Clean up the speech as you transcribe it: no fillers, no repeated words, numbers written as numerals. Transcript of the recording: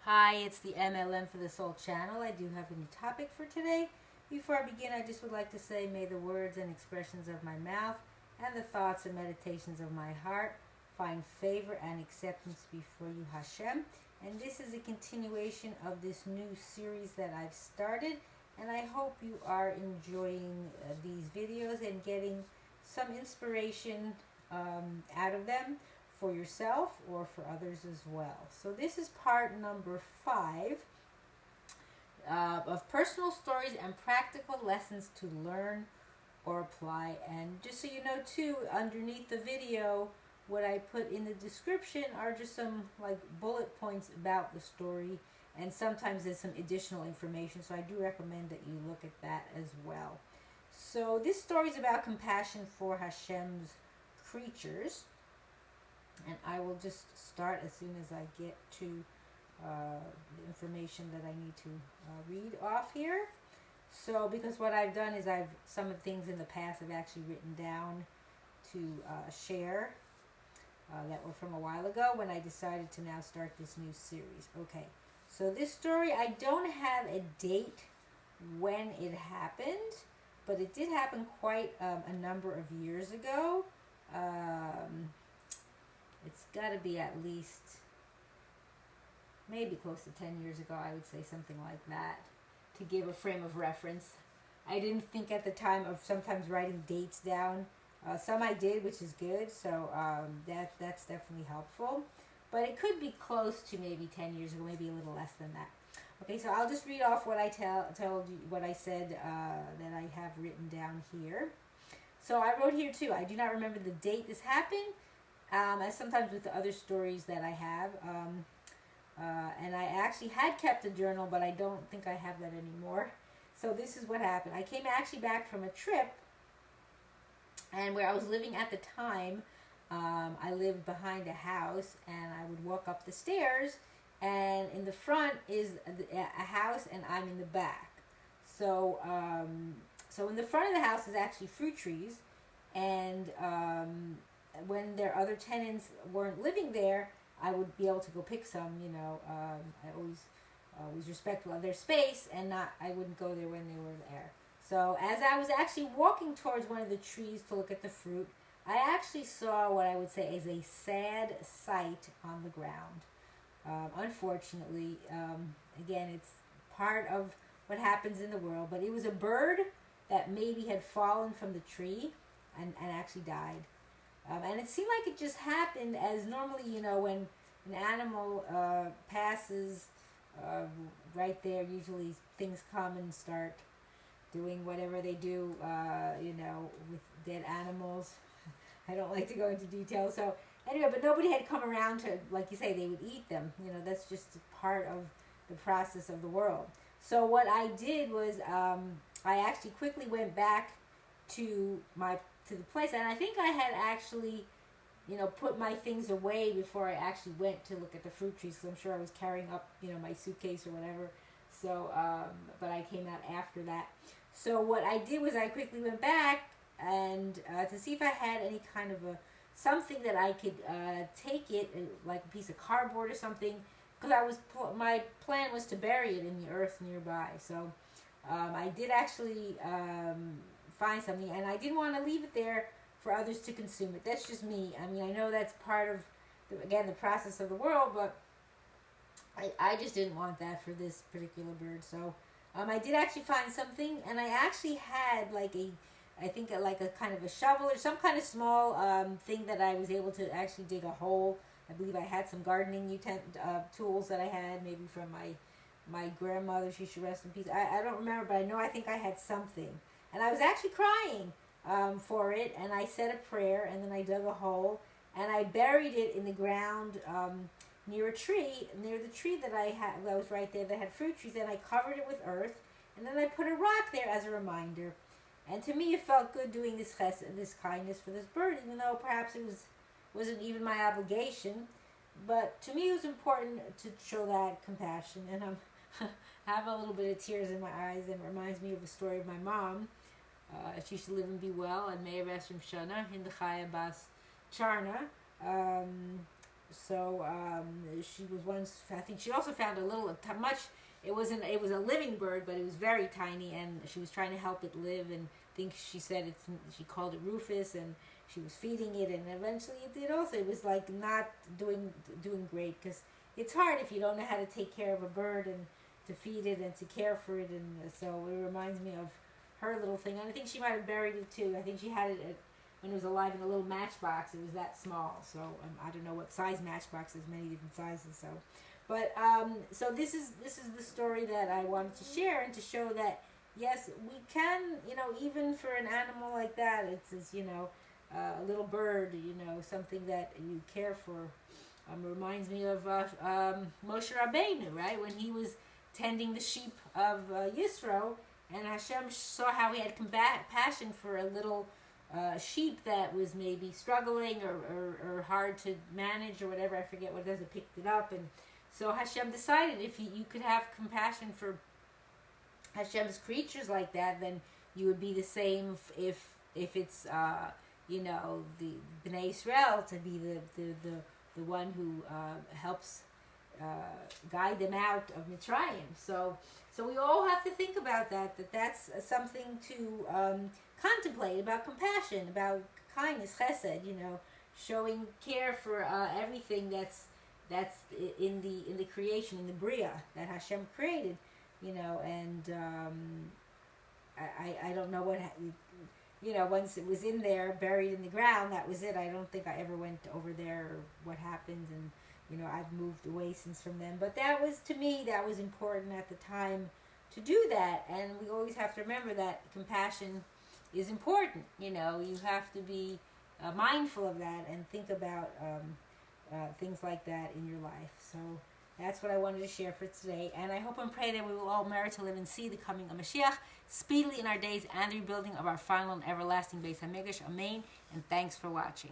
Hi, it's the MLM for the Soul channel. I do have a new topic for today. Before I begin, I just would like to say, may the words and expressions of my mouth and the thoughts and meditations of my heart find favor and acceptance before you, Hashem. And this is a continuation of this new series that I've started. And I hope you are enjoying these videos and getting some inspiration out of them for yourself or for others as well. So this is part number 5 of personal stories and practical lessons to learn or apply. And just so you know too, underneath the video, what I put in the description are just some like bullet points about the story, and sometimes there's some additional information, so I do recommend that you look at that as well. So this story is about compassion for Hashem's creatures. And I will just start as soon as I get to the information that I need to read off here. So, because what I've done is some of the things in the past I've actually written down to share that were from a while ago when I decided to now start this new series. Okay, so this story, I don't have a date when it happened, but it did happen quite a number of years ago. It's got to be at least maybe close to 10 years ago, I would say, something like that, to give a frame of reference. I didn't think at the time of sometimes writing dates down. Some I did, which is good, so that's definitely helpful. But it could be close to maybe 10 years ago, maybe a little less than that. Okay, so I'll just read off what I told you, what I said that I have written down here. So I wrote here too, I do not remember the date this happened, as sometimes with the other stories that I have. And I actually had kept a journal, but I don't think I have that anymore. So this is what happened. I came actually back from a trip, and where I was living at the time, I lived behind a house, and I would walk up the stairs, and in the front is a house, and I'm in the back. So, so in the front of the house is actually fruit trees, and when their other tenants weren't living there, I would be able to go pick some, you know. I always was respectful of their space, and I wouldn't go there when they were there. So as I was actually walking towards one of the trees to look at the fruit, I actually saw what I would say is a sad sight on the ground. Unfortunately, again, it's part of what happens in the world, but it was a bird that maybe had fallen from the tree and actually died. And it seemed like it just happened, as normally, you know, when an animal passes right there, usually things come and start doing whatever they do, you know, with dead animals. I don't like to go into detail. So anyway, but nobody had come around to, like you say, they would eat them. You know, that's just part of the process of the world. So what I did was I actually quickly went back to the place, and I think I had actually, you know, put my things away before I actually went to look at the fruit trees, because I'm sure I was carrying up, you know, my suitcase or whatever. So, but I came out after that. So what I did was I quickly went back and to see if I had any kind of something that I could take it, like a piece of cardboard or something, because my plan was to bury it in the earth nearby. So I did actually find something, and I didn't want to leave it there for others to consume it. That's just me. I mean, I know that's part of, the process of the world, but I just didn't want that for this particular bird. So I did actually find something, and I actually had like I think like a kind of a shovel or some kind of small thing that I was able to actually dig a hole. I believe I had some gardening tools that I had, maybe from my grandmother. She should rest in peace. I don't remember, but I know I think I had something. And I was actually crying for it, and I said a prayer, and then I dug a hole, and I buried it in the ground near the tree that was right there that had fruit trees, and I covered it with earth, and then I put a rock there as a reminder. And to me, it felt good doing this kindness for this bird, even though perhaps it wasn't even my obligation. But to me, it was important to show that compassion, and I have a little bit of tears in my eyes, and it reminds me of the story of my mom. She should live and be well, and may rest from Charna, Hinda Chaya bas Charna. So she was once, I think she also found a little, much, it was a living bird, but it was very tiny, and she was trying to help it live, and I think she said she called it Rufus, and she was feeding it, and eventually it did also. It was like not doing great, because it's hard if you don't know how to take care of a bird and to feed it and to care for it, and so it reminds me of her little thing. And I think she might have buried it too. I think she had it when it was alive in a little matchbox. It was that small, so I don't know what size matchbox. There's many different sizes. So, but so this is the story that I wanted to share, and to show that yes, we can, even for an animal like that, it's a little bird, something that you care for. Reminds me of Moshe Rabbeinu, right, when he was tending the sheep of Yisro, and Hashem saw how he had compassion for a little sheep that was maybe struggling or hard to manage or whatever. I forget what it is. It picked it up, and so Hashem decided if you could have compassion for Hashem's creatures like that, then you would be the same if it's the Bnei Israel to be the one who helps guide them out of Mitzrayim. So we all have to think about that's something to contemplate, about compassion, about kindness, chesed, showing care for everything that's in the creation, in the Bria that Hashem created, and I don't know what, once it was in there, buried in the ground, that was it. I don't think I ever went over there or what happened, and I've moved away since from them. But that was, to me, that was important at the time to do that. And we always have to remember that compassion is important. You have to be mindful of that and think about things like that in your life. So that's what I wanted to share for today. And I hope and pray that we will all merit to live and see the coming of Mashiach speedily in our days, and the rebuilding of our final and everlasting Beis HaMikdash. Amen. And thanks for watching.